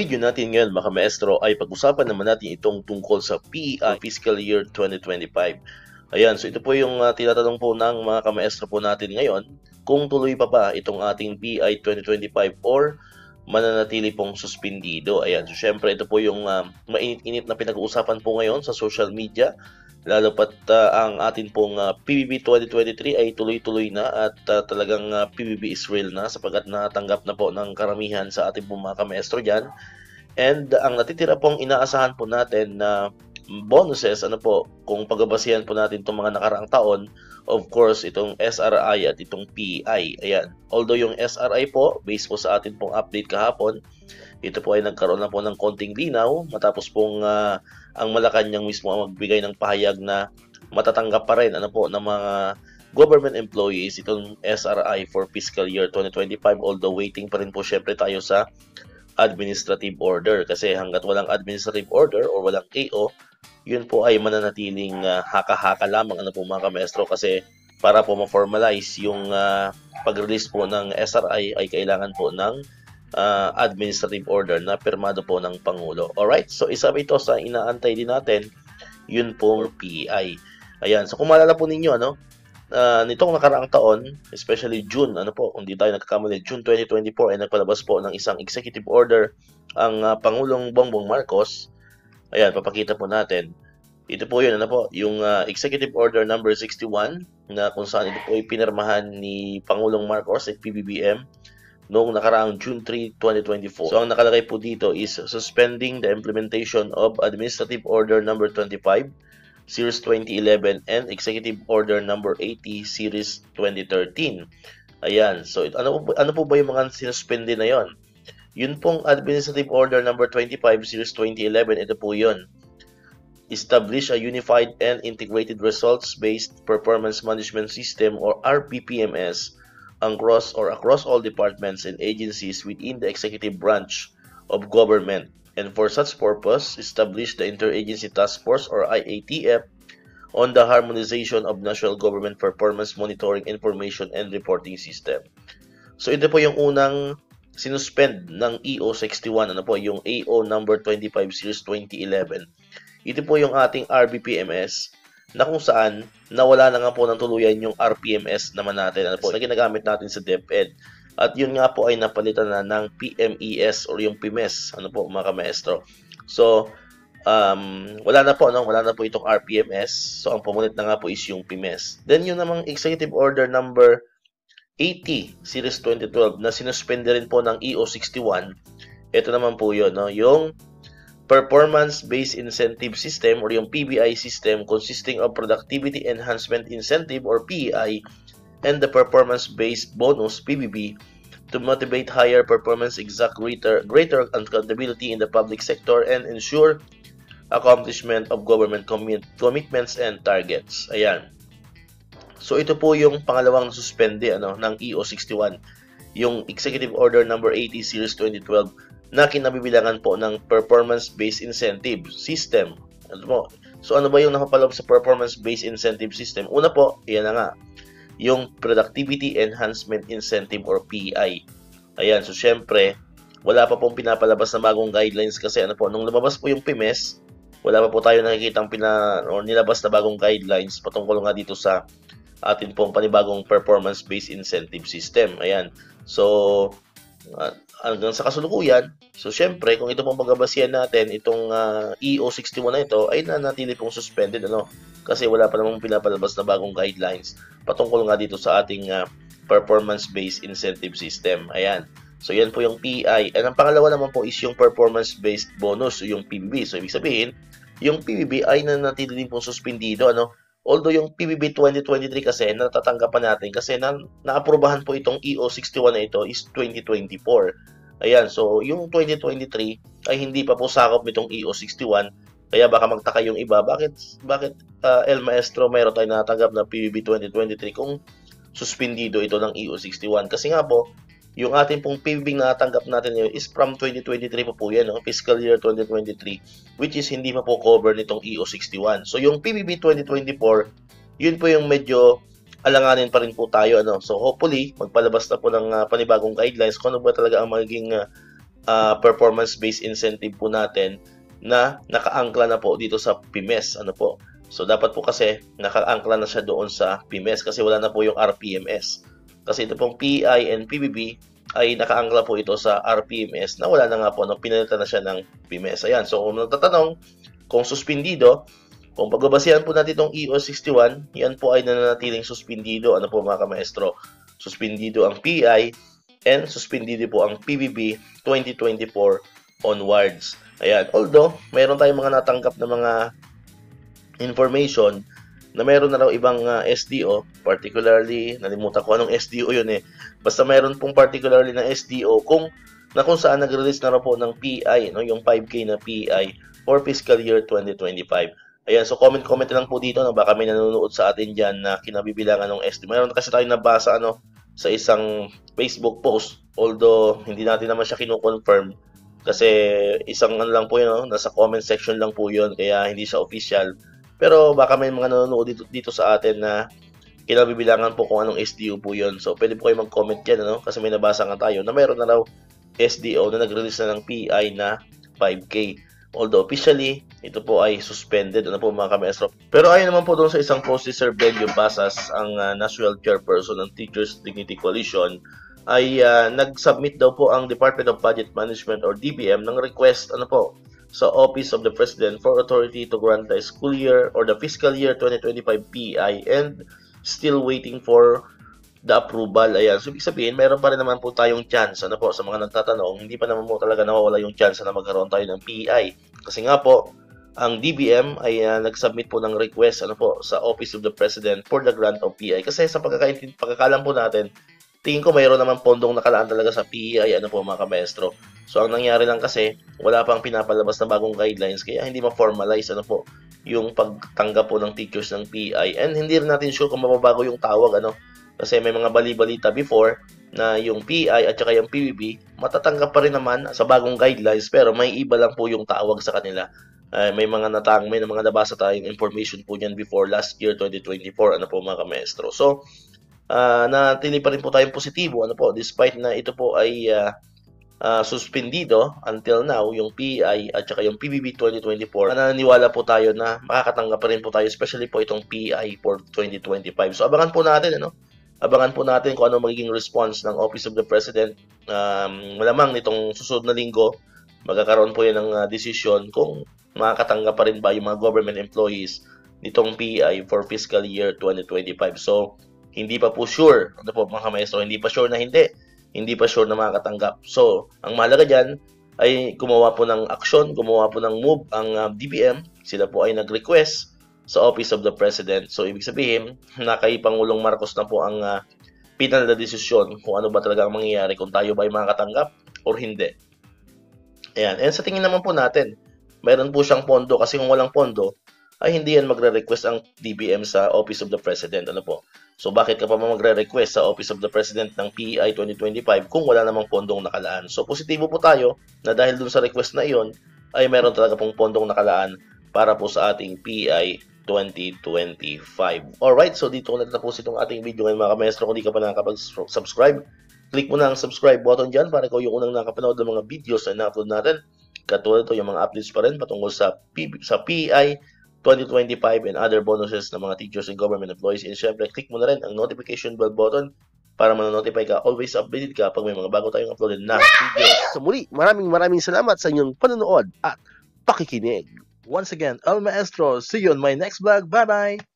video natin ngayon mga maestro ay pag-usapan naman natin itong tungkol sa PEI Fiscal Year 2025. Ayan, so ito po yung tinatanong po ng mga kamaestro po natin ngayon kung tuloy pa ba itong ating PEI 2025 or mananatili pong suspindido. Ayan, so syempre ito po yung mainit-init na pinag-uusapan po ngayon sa social media. Lalo pat ang atin pong PBB 2023 ay tuloy-tuloy na at talagang PBB is real na sapagkat natanggap na po ng karamihan sa ating pong mga kamaestro dyan. And ang natitira pong inaasahan po natin na bonuses, kung pagbabasihan po natin itong mga nakaraang taon, of course, itong SRI at itong PEI. Ayan. Although yung SRI po, based po sa atin pong update kahapon, ito po ay nagkaroon na po ng konting linaw matapos pong ang Malacanang mismo ang magbigay ng pahayag na matatanggap pa rin ng mga government employees itong SRI for fiscal year 2025, although waiting pa rin po syempre tayo sa administrative order kasi hanggat walang administrative order or walang AO, yun po ay mananatiling haka-haka lamang mga kamaestro kasi para po ma-formalize yung pag-release po ng SRI ay kailangan po ng administrative order na pirmado po ng Pangulo. Alright, so isa ito sa inaantay din natin, yun pong PEI. Ayan, so kung maalala po ninyo, nitong nakaraang taon, especially June, kung di tayo nagkakamali, June 2024 ay nagpalabas po ng isang executive order ang Pangulong Bongbong Marcos. Ayan, papakita po natin. Ito po yun, yung executive order number 61 na kung saan ito po ay pinirmahan ni Pangulong Marcos at PBBM noong nakaraang June 3, 2024. So ang nakalagay po dito is suspending the implementation of Administrative Order number 25 Series 2011 and Executive Order number 80 Series 2013. Ayan. So ano po ba yung mga sinuspende na yon? Yun pong Administrative Order number 25 Series 2011, ito po yun. Establish a unified and integrated results-based performance management system or RPPMS across all departments and agencies within the executive branch of government, and for such purpose, establish the Interagency Task Force or IATF on the harmonization of national government performance monitoring information and reporting system. So ito po yung unang sinuspend ng EO61, yung AO number 25 series 2011. Ito po yung ating RBPMS na kung saan nawala na nga po ng tuluyan yung RPMS naman natin na ginagamit natin sa DepEd. At yun nga po ay napalitan na ng PMES or yung PIMES, mga kamaestro. So, wala na po itong RPMS. So, ang pumunit na nga po is yung PIMES. Then, yun namang Executive Order number 80, Series 2012, na sinuspende rin po ng EO61. Ito naman po yun, yung Performance-Based Incentive System or yung PBI system consisting of Productivity Enhancement Incentive or PEI and the Performance-Based Bonus PBB to motivate higher performance, exact greater accountability in the public sector and ensure accomplishment of government commitments and targets. Ayan. So ito po yung pangalawang suspende ng EO61, yung Executive Order number 80 Series 2012 na kinabibilangan po ng Performance-Based Incentive System. So ano ba yung nakapaloob sa Performance-Based Incentive System? Una po, yan na nga, yung Productivity Enhancement Incentive or PEI. Ayan, so syempre, wala pa pong pinapalabas na bagong guidelines kasi nung lumabas po yung PIMES, wala pa po tayo nakikitang nilabas na bagong guidelines patungkol nga dito sa atin pong panibagong Performance-Based Incentive System. Ayan, so hanggang sa kasulukuyan, so syempre kung ito pong pagbabasihan natin, itong EO61 na ito ay nanatili pong suspended kasi wala pa namang pinapalabas na bagong guidelines patungkol nga dito sa ating performance-based incentive system. Ayan, so yan po yung PEI. And ang pangalawa naman po is yung performance-based bonus, yung PBB. So ibig sabihin, yung PBB ay nanatili din pong suspendido although yung PBB 2023 kasi natatanggapan natin kasi naaprubahan po itong EO61 na ito is 2024. Ayan, so yung 2023 ay hindi pa po sakop nitong EO61. Kaya baka magtaka yung iba, bakit El Maestro mayroon tayo natanggap na PBB 2023 kung suspendido ito ng EO61? Kasi nga po, yung ating pong PBB na natanggap natin ngayon is from 2023 po yan, fiscal year 2023, which is hindi pa po cover nitong EO61. So yung PBB 2024, yun po yung medyo alanganin pa rin po tayo. So hopefully, magpalabas na po ng panibagong guidelines kung ano ba talaga ang magiging performance-based incentive po natin na nakaangkla na po dito sa PMES. Ano po? So, dapat po kasi nakaangkla na siya doon sa PMES kasi wala na po yung RPMS. Kasi ito pong PI and PBB ay nakaangkla po ito sa RPMS na wala na nga po, pinalitan na siya ng PMES. Ayan, so kung nagtatanong kung suspendido, kung pagbabasihan po natin itong EO 61, yan po ay nananatiling suspendido. Ano po mga kamaestro? Suspendido ang PI and suspendido po ang PBB 2024 onwards. Ayan, although mayroon tayong mga natanggap na mga information na meron na raw ibang SDO, particularly, nalimutan ko anong SDO yun eh. Basta meron pong particularly na SDO kung saan nag-release na raw po ng PI, no, yung 5K na PI for fiscal year 2025. Ayan, so comment lang po dito, no, baka may nanonood sa atin dyan na kinabibilangan ng SDO. Meron kasi tayo nabasa sa isang Facebook post, although hindi natin naman siya kino-confirm kasi isang lang po yun, no, nasa comment section lang po yun, kaya hindi siya official. Pero baka may mga nanonood dito sa atin na kinabibilangan po kung anong SDO po yun. So, pwede po kayo mag-comment yan, ano? Kasi may nabasa nga tayo na mayroon na raw SDO na nag-release na ng PI na 5K. Although, officially, ito po ay suspended. Ano po mga kamaestro? Pero ayon naman po doon sa isang post ni Sir Benjo Basas, ang National Chairperson ng Teachers Dignity Coalition, ay nag-submit daw po ang Department of Budget Management or DBM ng request, sa Office of the President for authority to grant the school year or the fiscal year 2025 PI and still waiting for the approval. Ayan. So, ibig sabihin, meron pa rin naman po tayong chance. Sa mga nagtatanong, hindi pa naman po talaga nawawala yung chance na magkaroon tayo ng PI. Kasi nga po, ang DBM ay nag-submit po ng request sa Office of the President for the grant of PI. Kasi sa pagkakalam po natin, tingin ko mayroon naman pondong nakalaan talaga sa PI, mga kamaestro. So, ang nangyari lang kasi, wala pang pinapalabas na bagong guidelines, kaya hindi ma-formalize, yung pagtanggap po ng teachers ng PI. And hindi rin natin sure kung mababago yung tawag, Kasi may mga bali-balita before na yung PI at saka yung PBB, matatanggap pa rin naman sa bagong guidelines, pero may iba lang po yung tawag sa kanila. May mga nabasa tayong information po niyan before last year, 2024, mga kamaestro. So, natili pa rin po tayong positibo, despite na ito po ay suspendido until now, yung PI at saka yung PBB 2024, naniniwala po tayo na makakatanggap pa rin po tayo, especially po itong PI for 2025. So, abangan po natin, Abangan po natin kung ano magiging response ng Office of the President. Malamang nitong susunod na linggo, magkakaroon po yan ng desisyon kung makakatanggap pa rin ba yung mga government employees nitong PI for fiscal year 2025. So, hindi pa po sure, mga maestro, hindi pa sure na makakatanggap. So, ang mahalaga dyan ay gumawa po ng aksyon, gumawa po ng move ang DBM. Sila po ay nag-request sa Office of the President. So, ibig sabihin, na kay Pangulong Marcos na po ang final na desisyon kung ano ba talaga ang mangyayari, kung tayo ba ay makakatanggap or hindi. Ayan. And sa tingin naman po natin, mayroon po siyang pondo, kasi kung walang pondo, ay hindi yan magre-request ang DBM sa Office of the President. So, bakit ka pa magre-request sa Office of the President ng PEI 2025 kung wala namang pondong nakalaan? So, positibo po tayo na dahil dun sa request na iyon, ay meron talaga pong pondong nakalaan para po sa ating PEI 2025. Alright, so dito ko natapos itong ating video ngayon mga kamaestro. Kung di ka pa nakakapag-subscribe, click mo na ang subscribe button dyan para ikaw yung unang nakapanood ng mga videos na na-upload natin. Katulad ito, yung mga updates pa rin patungkol sa PEI 2025 and other bonuses ng mga teachers and government employees. And syempre, click mo na rin ang notification bell button para ma-notify ka, always updated ka pag may mga bago tayong uploaded na videos. So muli, maraming salamat sa inyong panonood at pakikinig. Once again, El Maestro, see you on my next vlog. Bye-bye!